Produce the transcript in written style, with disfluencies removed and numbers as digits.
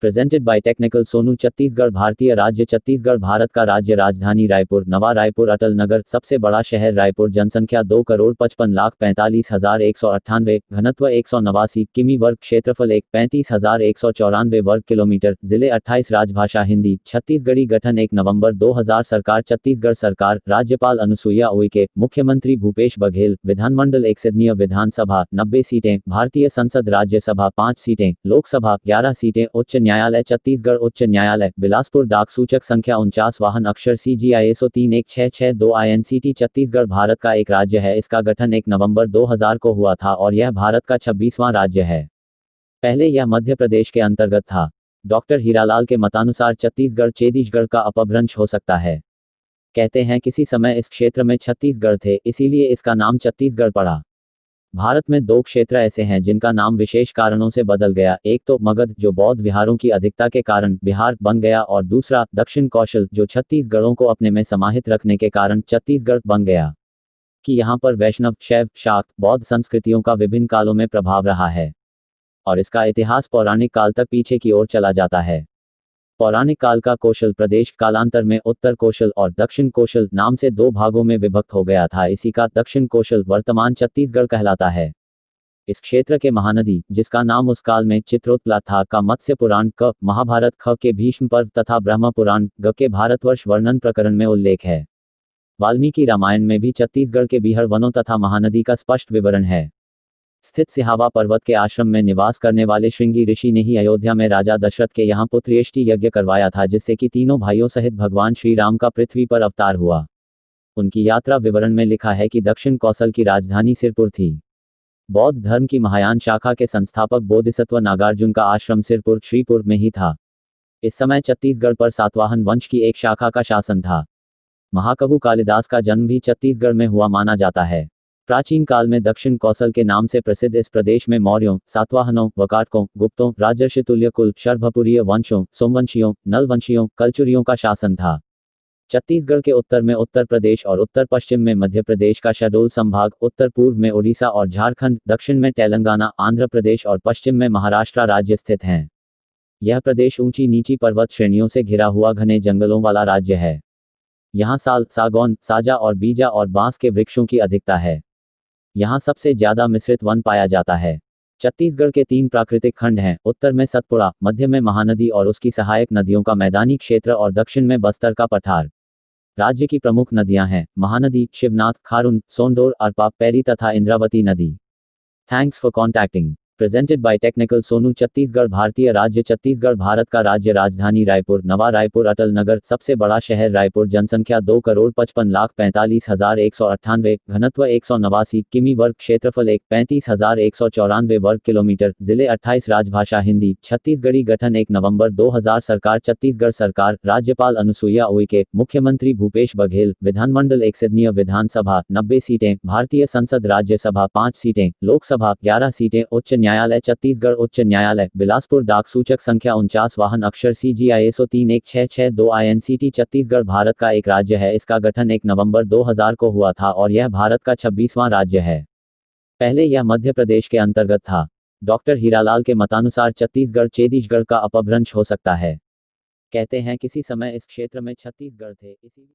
Presented by technical Sonu. Chhattisgarh भारतीय राज्य छत्तीसगढ़ भारत का राज्य। राजधानी रायपुर, नवा रायपुर, अटल नगर। सबसे बड़ा शहर रायपुर। जनसंख्या 2,55,45,198। घनत्व 189 किमी वर्ग। क्षेत्रफल 35,194 वर्ग किलोमीटर। जिले 28। राजभाषा हिंदी। छत्तीसगढ़ी। गठन 1 नवंबर 2000। सरकार छत्तीसगढ़ सरकार। राज्यपाल अनुसुईया उइके। मुख्यमंत्री भूपेश बघेल। विधानमंडल एकसदनीय विधानसभा 90 सीटें। भारतीय संसद राज्यसभा 5 सीटें। लोकसभा 11 सीटें। उच्च न्यायालय छत्तीसगढ़ उच्च न्यायालय बिलासपुर। डाक सूचक संख्या 49। वाहन अक्षर CGISO 31662 INCT। छत्तीसगढ़ भारत का एक राज्य है। इसका गठन 1 नवंबर 2000 को हुआ था और यह भारत का 26वां राज्य है। पहले यह मध्य प्रदेश के अंतर्गत था। डॉक्टर हीरालाल के मतानुसार छत्तीसगढ़ छत्तीसगढ़ का अपभ्रंश हो सकता है। कहते हैं किसी समय इस क्षेत्र में छत्तीसगढ़ थे, इसीलिए इसका नाम छत्तीसगढ़ पड़ा। भारत में 2 क्षेत्र ऐसे हैं जिनका नाम विशेष कारणों से बदल गया। एक तो मगध, जो बौद्ध विहारों की अधिकता के कारण बिहार बन गया, और दूसरा दक्षिण कौशल, जो छत्तीसगढ़ों को अपने में समाहित रखने के कारण छत्तीसगढ़ बन गया। कि यहाँ पर वैष्णव, शैव, शाक्त, बौद्ध संस्कृतियों का विभिन्न कालों में प्रभाव रहा है और इसका इतिहास पौराणिक काल तक पीछे की ओर चला जाता है। पौराणिक काल का कौशल प्रदेश कालांतर में उत्तर कौशल और दक्षिण कौशल नाम से 2 भागों में विभक्त हो गया था। इसी का दक्षिण कौशल वर्तमान छत्तीसगढ़ कहलाता है। इस क्षेत्र के महानदी, जिसका नाम उस काल में चित्रोत्पला था, का मत्स्य पुराण क, महाभारत ख के भीष्म पर्व तथा ब्रह्म पुराण ग के भारतवर्ष वर्णन प्रकरण में उल्लेख है। वाल्मीकि रामायण में भी छत्तीसगढ़ के बिहड़ वनों तथा महानदी का स्पष्ट विवरण है। स्थित सिहावा पर्वत के आश्रम में निवास करने वाले श्रृंगी ऋषि ने ही अयोध्या में राजा दशरथ के यहाँ पुत्रेष्टि यज्ञ करवाया था, जिससे कि तीनों भाइयों सहित भगवान श्री राम का पृथ्वी पर अवतार हुआ। उनकी यात्रा विवरण में लिखा है कि दक्षिण कौशल की राजधानी सिरपुर थी। बौद्ध धर्म की महायान शाखा के संस्थापक बोधिसत्व नागार्जुन का आश्रम सिरपुर श्रीपुर में ही था। इस समय छत्तीसगढ़ पर सातवाहन वंश की एक शाखा का शासन था। महाकवि कालिदास का जन्म भी छत्तीसगढ़ में हुआ माना जाता है। प्राचीन काल में दक्षिण कौशल के नाम से प्रसिद्ध इस प्रदेश में मौर्यों, सातवाहनों, वकाटकों, गुप्तों, राजर्षितुल्य कुल, शर्भपुरीय वंशों, सोमवंशियों, नलवंशियों, कलचुरियों का शासन था। छत्तीसगढ़ के उत्तर में उत्तर प्रदेश और उत्तर पश्चिम में मध्य प्रदेश का शहडोल संभाग, उत्तर पूर्व में ओडिशा और झारखंड, दक्षिण में तेलंगाना, आंध्र प्रदेश और पश्चिम में महाराष्ट्र राज्य स्थित हैं। यह प्रदेश ऊंची नीची पर्वत श्रेणियों से घिरा हुआ घने जंगलों वाला राज्य है। यहाँ साल, सागौन, साजा और बीजा और बांस के वृक्षों की अधिकता है। यहाँ सबसे ज्यादा मिश्रित वन पाया जाता है। छत्तीसगढ़ के 3 प्राकृतिक खंड हैं। उत्तर में सतपुड़ा, मध्य में महानदी और उसकी सहायक नदियों का मैदानी क्षेत्र और दक्षिण में बस्तर का पठार। राज्य की प्रमुख नदियां हैं महानदी, शिवनाथ, खारून, सोंडोर, अरपा, पैरी तथा इंद्रावती नदी। Thanks for contacting. Presented by technical Sonu. Chhattisgarh भारतीय राज्य छत्तीसगढ़ भारत का राज्य। राजधानी रायपुर, नवा रायपुर, अटल नगर। सबसे बड़ा शहर रायपुर। जनसंख्या 2,55,45,198। घनत्व 189 किमी वर्ग। क्षेत्रफल 35,194 वर्ग किलोमीटर। जिले 28। राजभाषा हिंदी। छत्तीसगढ़ी। गठन 1 नवंबर 2000। सरकार छत्तीसगढ़ सरकार। राज्यपाल अनुसुईया उइके। मुख्यमंत्री भूपेश बघेल। विधानमंडल एकसदनीय विधानसभा 90 सीटें। भारतीय संसद राज्यसभा 5 सीटें। लोकसभा 11 सीटें। उच्च न्यायालय छत्तीसगढ़ उच्च न्यायालय बिलासपुर। डाक सूचक संख्या 49। वाहन अक्षर CGISO 31662 INCT। छत्तीसगढ़ भारत का एक राज्य है। इसका गठन 1 नवंबर 2000 को हुआ था और यह भारत का 26वां राज्य है। पहले यह मध्य प्रदेश के अंतर्गत था। डॉक्टर हीरालाल के मतानुसार छत्तीसगढ़ छत्तीसगढ़ का अपभ्रंश हो सकता है। कहते हैं किसी समय इस क्षेत्र में छत्तीसगढ़ थे, इसी